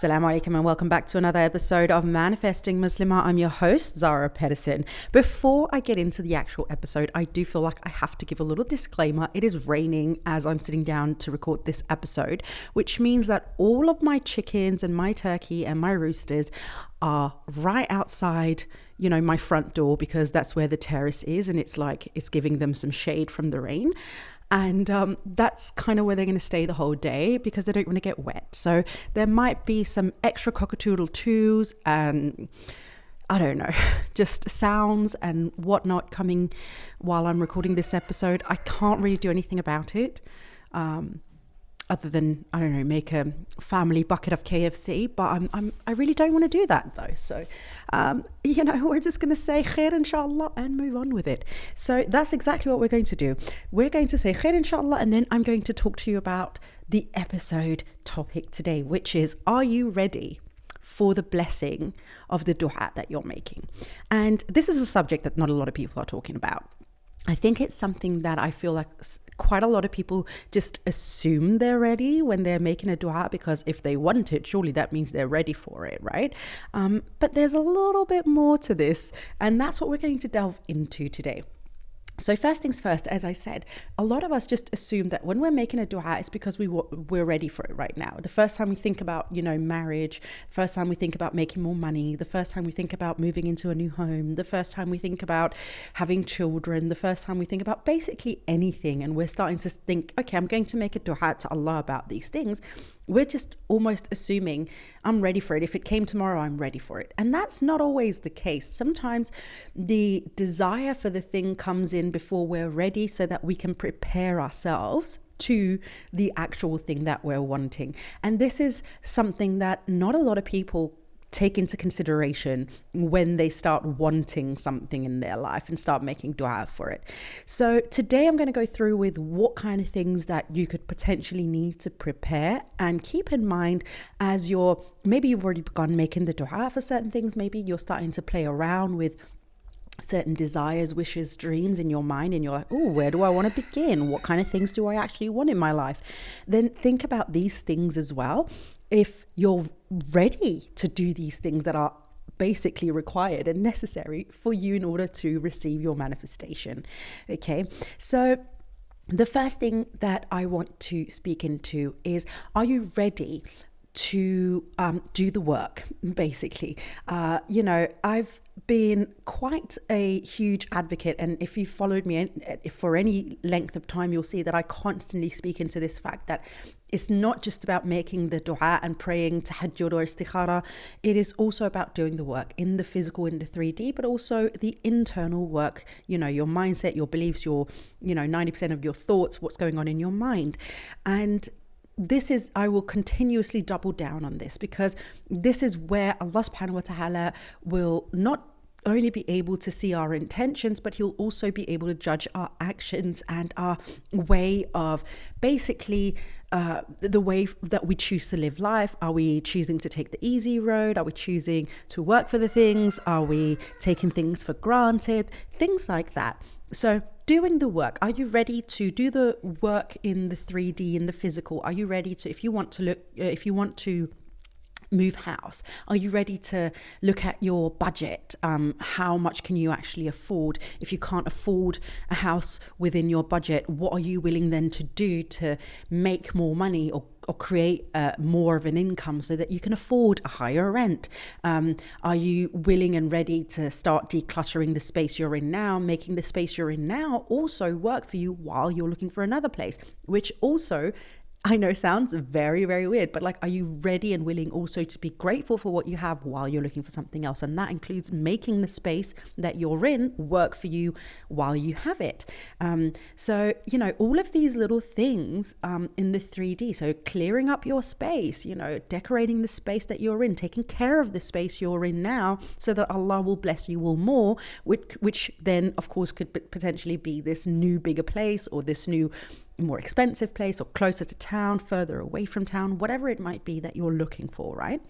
Assalamu alaikum and welcome back to another episode of Manifesting Muslimah. I'm your host, Zara Pedersen. Before I get into the actual episode, I do feel like I have to give a little disclaimer. It is raining as I'm sitting down to record this episode, which means that all of my chickens and my turkey and my roosters are right outside, my front door, because that's where the terrace is, and it's giving them some shade from the rain. And that's kind of where they're going to stay the whole day because they don't want to get wet. So there might be some extra cockatoodle toos and I don't know, just sounds and whatnot coming while I'm recording this episode. I can't really do anything about it. Other than, I don't know, make a family bucket of KFC, but I really don't want to do that though. So, we're just going to say khair inshallah and move on with it. So that's exactly what we're going to do. We're going to say khair inshallah, and then I'm going to talk to you about the episode topic today, which is, are you ready for the blessing of the dua that you're making? And this is a subject that not a lot of people are talking about. I think it's something that I feel like quite a lot of people just assume they're ready when they're making a dua, because if they want it, surely that means they're ready for it, right? But there's a little bit more to this, and that's what we're going to delve into today. So first things first, as I said, a lot of us just assume that when we're making a dua, it's because we're ready for it right now. The first time we think about, marriage, the first time we think about making more money, the first time we think about moving into a new home, the first time we think about having children, the first time we think about basically anything, and we're starting to think, okay, I'm going to make a dua to Allah about these things. We're just almost assuming I'm ready for it. If it came tomorrow, I'm ready for it. And that's not always the case. Sometimes the desire for the thing comes in before we're ready so that we can prepare ourselves to the actual thing that we're wanting. And this is something that not a lot of people take into consideration when they start wanting something in their life and start making dua for it. So today I'm going to go through with what kind of things that you could potentially need to prepare and keep in mind as maybe you've already begun making the dua for certain things. Maybe you're starting to play around with certain desires, wishes, dreams in your mind, and you're like, oh, where do I want to begin? What kind of things do I actually want in my life? Then think about these things as well. If you're ready to do these things that are basically required and necessary for you in order to receive your manifestation. Okay, so the first thing that I want to speak into is, are you ready to do the work, basically? I've been quite a huge advocate, and if you followed me for any length of time, you'll see that I constantly speak into this fact that it's not just about making the dua and praying tahajjud or istikhara. It is also about doing the work in the physical, in the 3D, but also the internal work, your mindset, your beliefs, your 90% of your thoughts, what's going on in your mind. And I will continuously double down on this, because this is where Allah subhanahu wa ta'ala will not only be able to see our intentions, but he'll also be able to judge our actions and our way of basically the way that we choose to live life. Are we choosing to take the easy road? Are we choosing to work for the things? Are we taking things for granted? Things like that. So doing the work. Are you ready to do the work in the 3D, in the physical? Are you ready to, if you want to move house, are you ready to look at your budget? How much can you actually afford? If you can't afford a house within your budget, what are you willing then to do to make more money or create more of an income so that you can afford a higher rent? Are you willing and ready to start decluttering the space you're in now, making the space you're in now also work for you while you're looking for another place? Which also, I know, sounds very, very weird, but are you ready and willing also to be grateful for what you have while you're looking for something else? And that includes making the space that you're in work for you while you have it. So, all of these little things in the 3D. So clearing up your space, decorating the space that you're in, taking care of the space you're in now so that Allah will bless you all more, which then, of course, could potentially be this new, bigger place, or this new, more expensive place, or closer to town, further away from town, whatever it might be that you're looking for, right?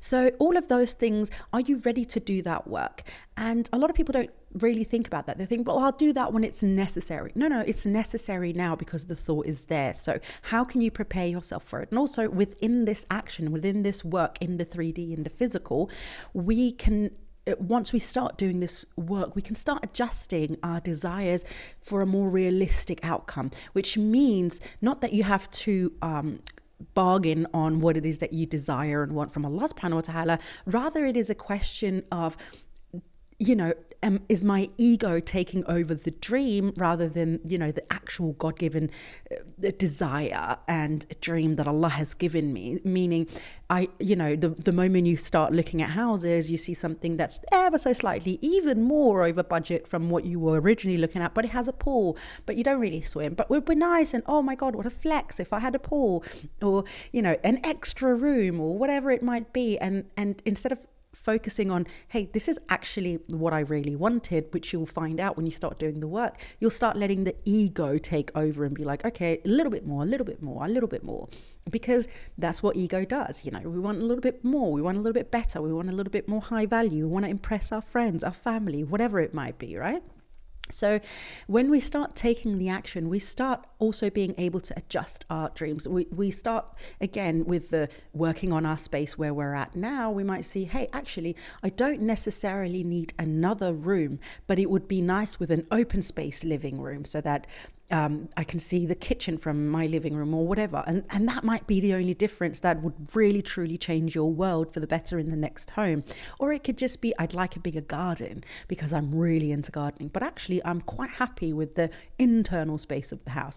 So all of those things, are you ready to do that work? And a lot of people don't really think about that. They think, well, I'll do that when it's necessary. No, it's necessary now because the thought is there. So how can you prepare yourself for it? And also within this action, within this work, in the 3D, in the physical, we can, once we start doing this work, we can start adjusting our desires for a more realistic outcome, which means not that you have to bargain on what it is that you desire and want from Allah subhanahu wa ta'ala. Rather, it is a question of, is my ego taking over the dream rather than, the actual God-given desire and dream that Allah has given me? Meaning, the moment you start looking at houses, you see something that's ever so slightly even more over budget from what you were originally looking at, but it has a pool, but you don't really swim, but it would be nice. And oh my God, what a flex if I had a pool, or, an extra room, or whatever it might be. And instead of focusing on, hey, this is actually what I really wanted, which you'll find out when you start doing the work, you'll start letting the ego take over and be like, okay, a little bit more, a little bit more, a little bit more, because that's what ego does. We want a little bit more, we want a little bit better, we want a little bit more high value, we want to impress our friends, our family, whatever it might be, right? So when we start taking the action, we start also being able to adjust our dreams. We start again with the working on our space where we're at now. We might see, hey, actually, I don't necessarily need another room, but it would be nice with an open space living room so that I can see the kitchen from my living room or whatever. And that might be the only difference that would really, truly change your world for the better in the next home. Or it could just be, I'd like a bigger garden because I'm really into gardening, but actually I'm quite happy with the internal space of the house.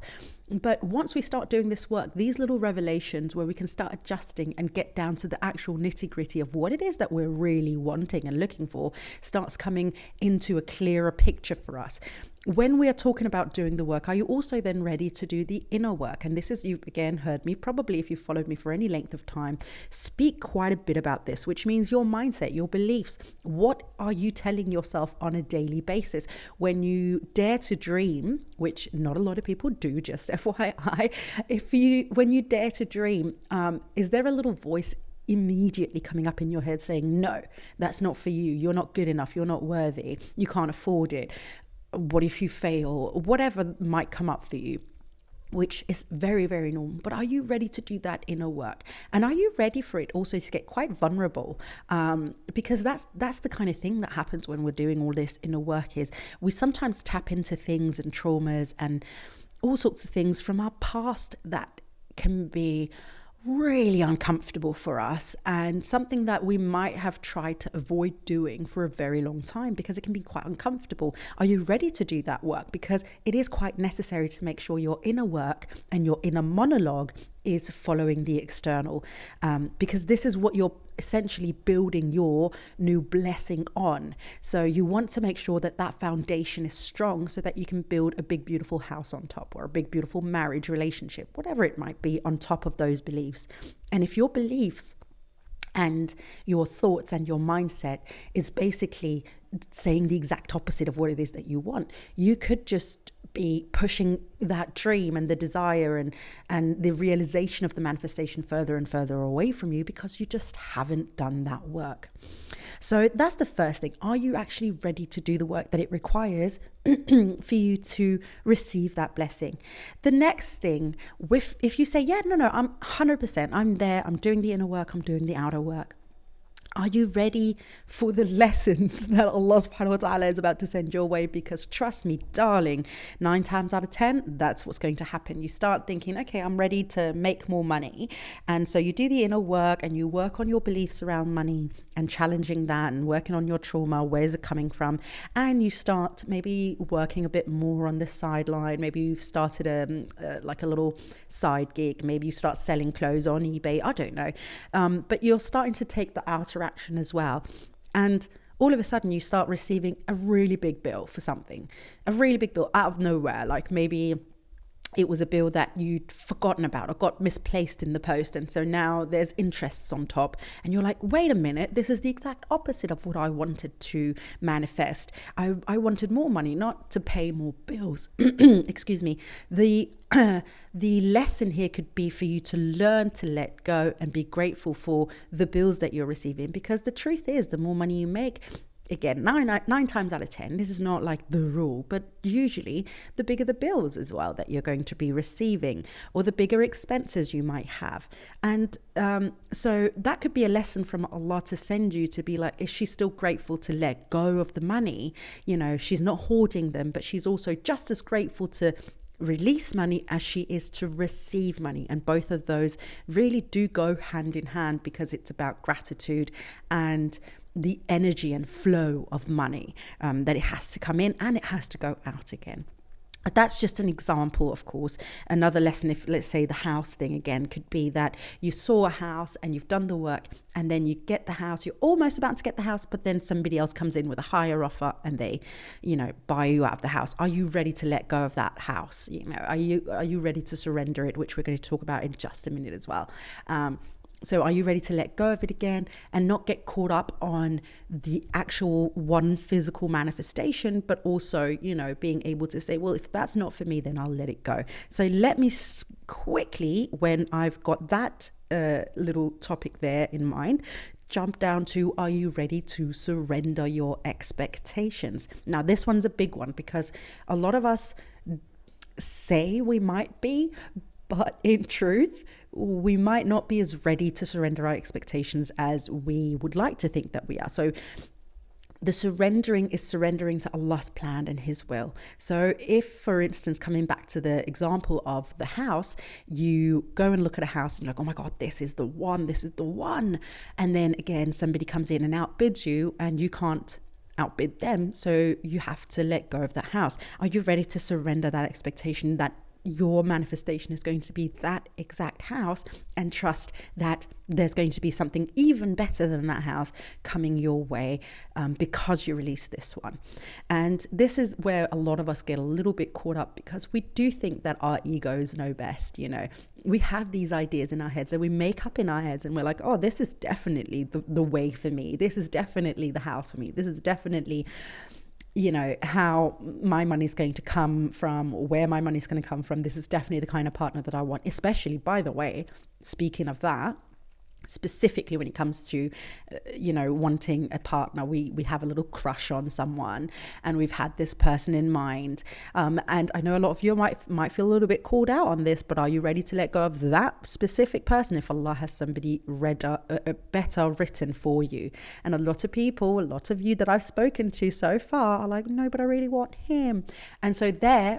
But once we start doing this work, these little revelations where we can start adjusting and get down to the actual nitty-gritty of what it is that we're really wanting and looking for starts coming into a clearer picture for us. When we are talking about doing the work, are you also then ready to do the inner work? And this is, you've again heard me, probably if you've followed me for any length of time, speak quite a bit about this, which means your mindset, your beliefs. What are you telling yourself on a daily basis? When you dare to dream, which not a lot of people do, just FYI, when you dare to dream, is there a little voice immediately coming up in your head saying, no, that's not for you, you're not good enough, you're not worthy, you can't afford it, what if you fail, whatever might come up for you, which is very, very normal. But are you ready to do that inner work? And are you ready for it also to get quite vulnerable? Because that's the kind of thing that happens when we're doing all this inner work, is we sometimes tap into things and traumas and all sorts of things from our past that can be really uncomfortable for us, and something that we might have tried to avoid doing for a very long time because it can be quite uncomfortable. Are you ready to do that work? Because it is quite necessary to make sure your inner work and your inner monologue is following the external, because this is what you're essentially building your new blessing on. So you want to make sure that that foundation is strong so that you can build a big beautiful house on top, or a big beautiful marriage relationship, whatever it might be, on top of those beliefs. And if your beliefs and your thoughts and your mindset is basically saying the exact opposite of what it is that you want, you could just be pushing that dream and the desire and the realization of the manifestation further and further away from you because you just haven't done that work. So that's the first thing. Are you actually ready to do the work that it requires for you to receive that blessing? The next thing, if you say, yeah, no, I'm 100%, I'm there, I'm doing the inner work, I'm doing the outer work. Are you ready for the lessons that Allah subhanahu wa ta'ala is about to send your way? Because trust me, darling, 9 times out of 10, that's what's going to happen. You start thinking, okay, I'm ready to make more money. And so you do the inner work and you work on your beliefs around money and challenging that and working on your trauma. Where's it coming from? And you start maybe working a bit more on the sideline. Maybe you've started a little side gig. Maybe you start selling clothes on eBay. I don't know. But you're starting to take the outer action as well, and all of a sudden you start receiving a really big bill for something, a really big bill out of nowhere. Like maybe it was a bill that you'd forgotten about or got misplaced in the post. And so now there's interests on top. And you're like, wait a minute, this is the exact opposite of what I wanted to manifest. I wanted more money, not to pay more bills. Excuse me. The lesson here could be for you to learn to let go and be grateful for the bills that you're receiving, because the truth is, the more money you make, again, nine times out of 10, this is not like the rule, but usually the bigger the bills as well that you're going to be receiving, or the bigger expenses you might have. And so that could be a lesson from Allah to send you to be like, is she still grateful to let go of the money? You know, she's not hoarding them, but she's also just as grateful to release money as she is to receive money. And both of those really do go hand in hand, because it's about gratitude and the energy and flow of money, that it has to come in and it has to go out again. That's just an example, of course. Another lesson, if let's say the house thing again, could be that you saw a house and you've done the work, and then you get the house, you're almost about to get the house, but then somebody else comes in with a higher offer and they, you know, buy you out of the house. Are you ready to let go of that house? You know, are you ready to surrender it, which we're going to talk about in just a minute as well. So are you ready to let go of it again and not get caught up on the actual one physical manifestation, but also, you know, being able to say, well, if that's not for me, then I'll let it go. So let me quickly, when I've got that little topic there in mind, jump down to, are you ready to surrender your expectations? Now, this one's a big one, because a lot of us say we might be, but in truth, we might not be as ready to surrender our expectations as we would like to think that we are. So the surrendering is surrendering to Allah's plan and His will. So if, for instance, coming back to the example of the house, you go and look at a house and you're like, oh my God, this is the one, this is the one. And then again, somebody comes in and outbids you and you can't outbid them. So you have to let go of that house. Are you ready to surrender that expectation that your manifestation is going to be that exact house, and trust that there's going to be something even better than that house coming your way, because you release this one? And this is where a lot of us get a little bit caught up, because we do think that our egos know best. You know, we have these ideas in our heads that we make up in our heads, and we're like, oh, this is definitely the way for me. This is definitely the house for me. This is definitely, you know, how my money's going to come from, where my money's going to come from. This is definitely the kind of partner that I want. Especially, by the way, speaking of that, specifically when it comes to, you know, wanting a partner, we have a little crush on someone and we've had this person in mind. And I know a lot of you might feel a little bit called out on this, but are you ready to let go of that specific person if Allah has somebody better written for you? And a lot of people, a lot of you that I've spoken to so far are like, no, but I really want him. And so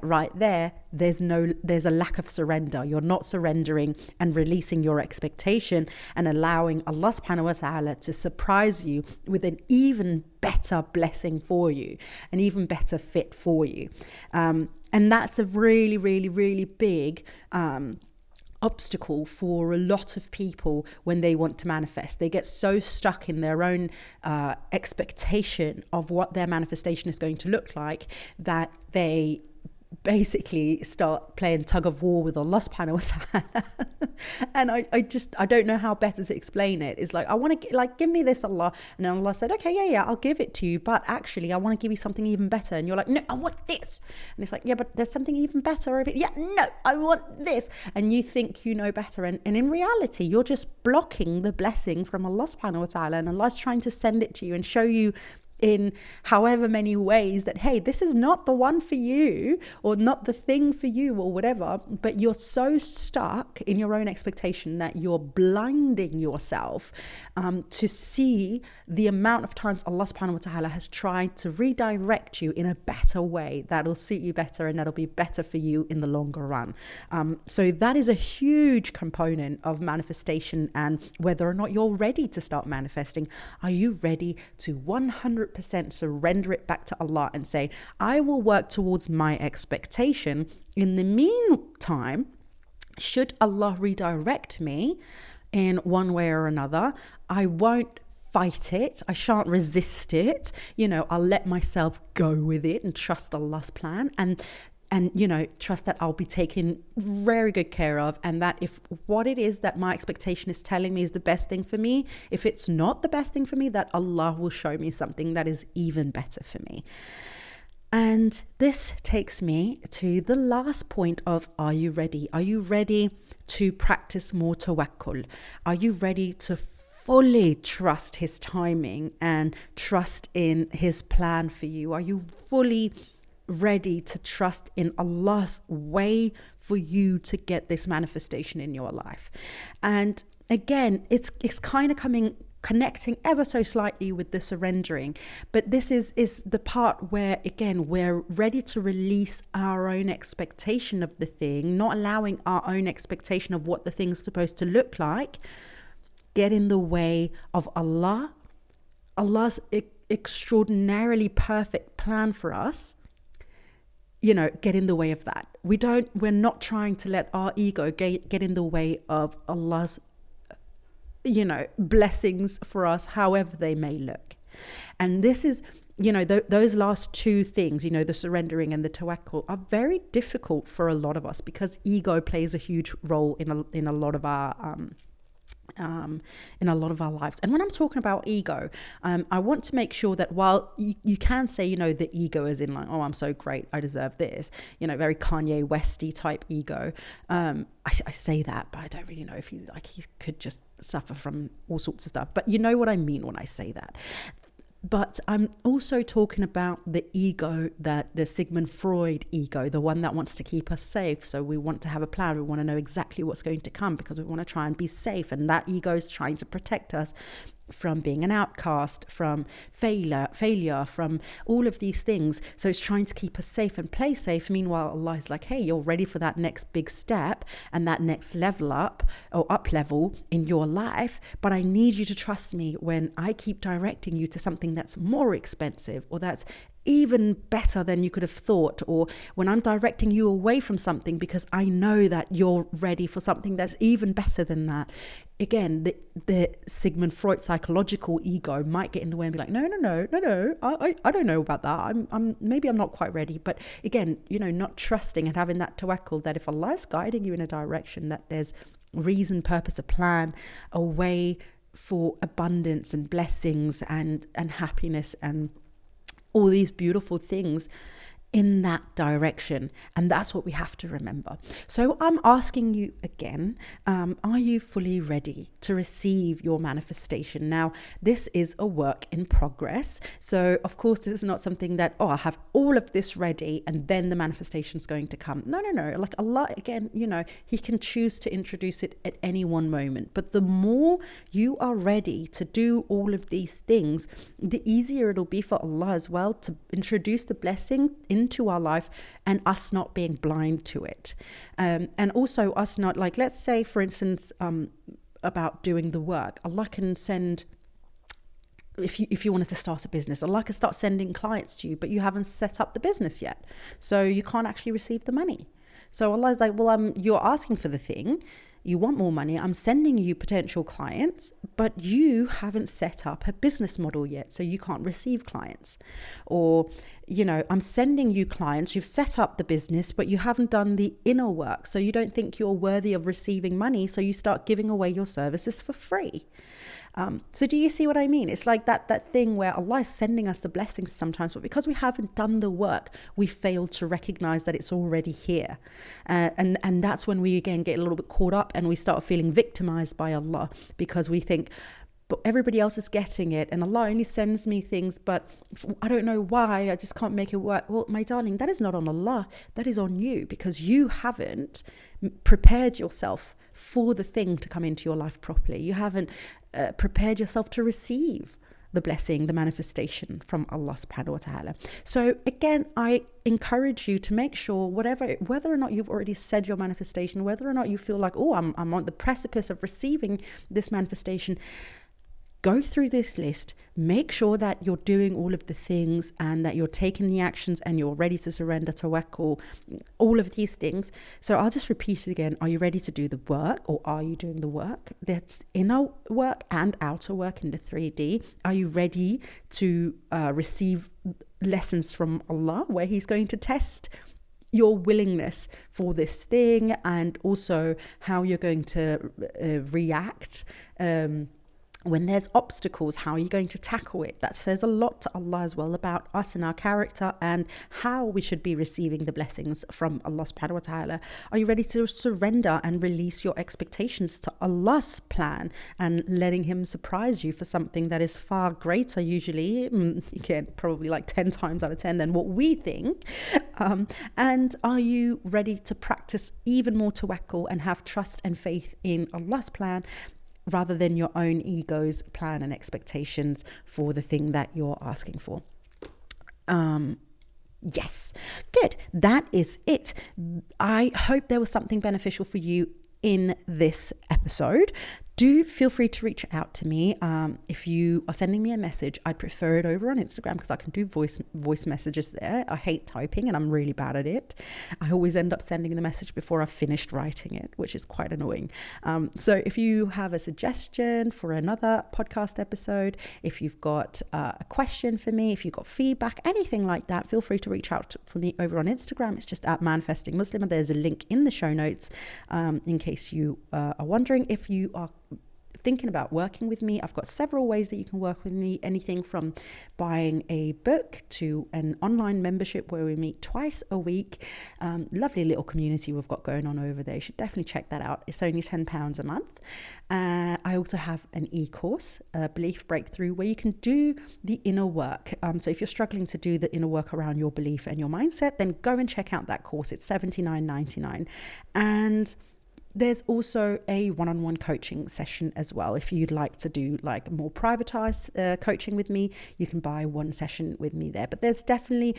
right there, there's a lack of surrender. You're not surrendering and releasing your expectation and allowing Allah subhanahu wa ta'ala to surprise you with an even better blessing for you, an even better fit for you. And that's a really, really, really big obstacle for a lot of people when they want to manifest. They get so stuck in their own expectation of what their manifestation is going to look like that they basically start playing tug of war with Allah subhanahu wa ta'ala. And I don't know how better to explain it. It's like, I want to, like, give me this, Allah. And then Allah said, okay, yeah, I'll give it to you, but actually I want to give you something even better. And you're like, no, I want this. And it's like, yeah, but there's something even better over it. Yeah, no, I want this. And you think you know better, and in reality you're just blocking the blessing from Allah subhanahu wa ta'ala, and Allah's trying to send it to you and show you in however many ways that, hey, this is not the one for you, or not the thing for you, or whatever. But you're so stuck in your own expectation that you're blinding yourself to see the amount of times Allah subhanahu wa ta'ala has tried to redirect you in a better way that'll suit you better and that'll be better for you in the longer run. So that is a huge component of manifestation, and whether or not you're ready to start manifesting. Are you ready to 100% surrender it back to Allah and say, I will work towards my expectation. In the meantime, should Allah redirect me in one way or another, I won't fight it. I shan't resist it. You know, I'll let myself go with it and trust Allah's plan. And and, trust that I'll be taken very good care of, and that if what it is that my expectation is telling me is the best thing for me, if it's not the best thing for me, that Allah will show me something that is even better for me. And this takes me to the last point of, are you ready? Are you ready to practice more tawakkul? Are you ready to fully trust his timing and trust in his plan for you? Are you fully ready to trust in Allah's way for you to get this manifestation in your life? And again, it's kind of connecting ever so slightly with the surrendering, but this is the part where, again, we're ready to release our own expectation of the thing, not allowing our own expectation of what the thing's supposed to look like get in the way of Allah's extraordinarily perfect plan for us, get in the way of that. We're not trying to let our ego get in the way of Allah's blessings for us, however they may look. And this is, those last two things, the surrendering and the tawakkul, are very difficult for a lot of us because ego plays a huge role in a lot of our lives. And when I'm talking about ego, I want to make sure that while you can say, the ego is in like, oh, I'm so great, I deserve this, very Kanye Westy type ego. I say that, but I don't really know if he could just suffer from all sorts of stuff. But you know what I mean when I say that. But I'm also talking about the ego, that the Sigmund Freud ego, the one that wants to keep us safe. So we want to have a plan. We want to know exactly what's going to come because we want to try and be safe. And that ego is trying to protect us from being an outcast, from failure, from all of these things. So it's trying to keep us safe and play safe. Meanwhile, Allah is like, hey, you're ready for that next big step and that next level up or up level in your life. But I need you to trust me when I keep directing you to something that's more expensive or that's even better than you could have thought, or when I'm directing you away from something because I know that you're ready for something that's even better than that. Again, the Sigmund Freud psychological ego might get in the way and be like, no, I don't know about that. I'm not quite ready. But again, not trusting and having that tawakkul that if Allah is guiding you in a direction, that there's reason, purpose, a plan, a way for abundance and blessings and happiness and all these beautiful things in that direction. And that's what we have to remember. So I'm asking you again, are you fully ready to receive your manifestation? Now, this is a work in progress. So of course, this is not something that, I have all of this ready and then the manifestation is going to come. No. Like Allah, again, he can choose to introduce it at any one moment. But the more you are ready to do all of these things, the easier it'll be for Allah as well to introduce the blessing into our life and us not being blind to it. And also us not, like, let's say, for instance, about doing the work, Allah can send, if you wanted to start a business, Allah can start sending clients to you, but you haven't set up the business yet. So you can't actually receive the money. So Allah is like, well, you're asking for the thing. You want more money. I'm sending you potential clients, but you haven't set up a business model yet, so you can't receive clients. Or, I'm sending you clients. You've set up the business, but you haven't done the inner work, so you don't think you're worthy of receiving money, so you start giving away your services for free. So do you see what I mean? It's like that thing where Allah is sending us the blessings sometimes, but because we haven't done the work, we fail to recognize that it's already here. And that's when we again get a little bit caught up and we start feeling victimized by Allah because we think, but everybody else is getting it and Allah only sends me things, but I don't know why, I just can't make it work. Well, my darling, that is not on Allah, that is on you, because you haven't prepared yourself for the thing to come into your life properly. You haven't prepared yourself to receive the blessing, the manifestation from Allah subhanahu wa ta'ala. So again, I encourage you to make sure whether or not you've already said your manifestation, whether or not you feel like, I'm on the precipice of receiving this manifestation, go through this list, make sure that you're doing all of the things and that you're taking the actions and you're ready to surrender, tawakkul, all of these things. So I'll just repeat it again. Are you ready to do the work, or are you doing the work? That's inner work and outer work in the 3D. Are you ready to receive lessons from Allah where He's going to test your willingness for this thing, and also how you're going to react when there's obstacles. How are you going to tackle it? That says a lot to Allah as well about us and our character and how we should be receiving the blessings from Allah subhanahu wa ta'ala. Are you ready to surrender and release your expectations to Allah's plan and letting him surprise you for something that is far greater, usually, again, probably like 10 times out of 10 than what we think? And are you ready to practice even more tawakkul and have trust and faith in Allah's plan rather than your own ego's plan and expectations for the thing that you're asking for? Yes, good. That is it. I hope there was something beneficial for you in this episode. Do feel free to reach out to me. If you are sending me a message, I'd prefer it over on Instagram because I can do voice messages there. I hate typing and I'm really bad at it. I always end up sending the message before I've finished writing it, which is quite annoying. So if you have a suggestion for another podcast episode, if you've got a question for me, if you've got feedback, anything like that, feel free to reach out for me over on Instagram. It's just at Manifesting Muslimah. There's a link in the show notes in case you are wondering. If you are thinking about working with me, I've got several ways that you can work with me. Anything from buying a book to an online membership where we meet twice a week. Lovely little community we've got going on over there. You should definitely check that out. It's only £10 a month. I also have an e-course, Belief Breakthrough, where you can do the inner work. So if you're struggling to do the inner work around your belief and your mindset, then go and check out that course. It's $79.99. And there's also a one-on-one coaching session as well. If you'd like to do like more privatized coaching with me, you can buy one session with me there. But there's definitely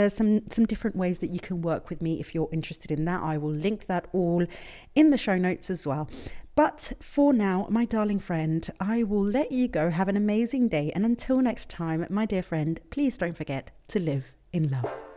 some different ways that you can work with me if you're interested in that. I will link that all in the show notes as well. But for now, my darling friend, I will let you go. Have an amazing day. And until next time, my dear friend, please don't forget to live in love.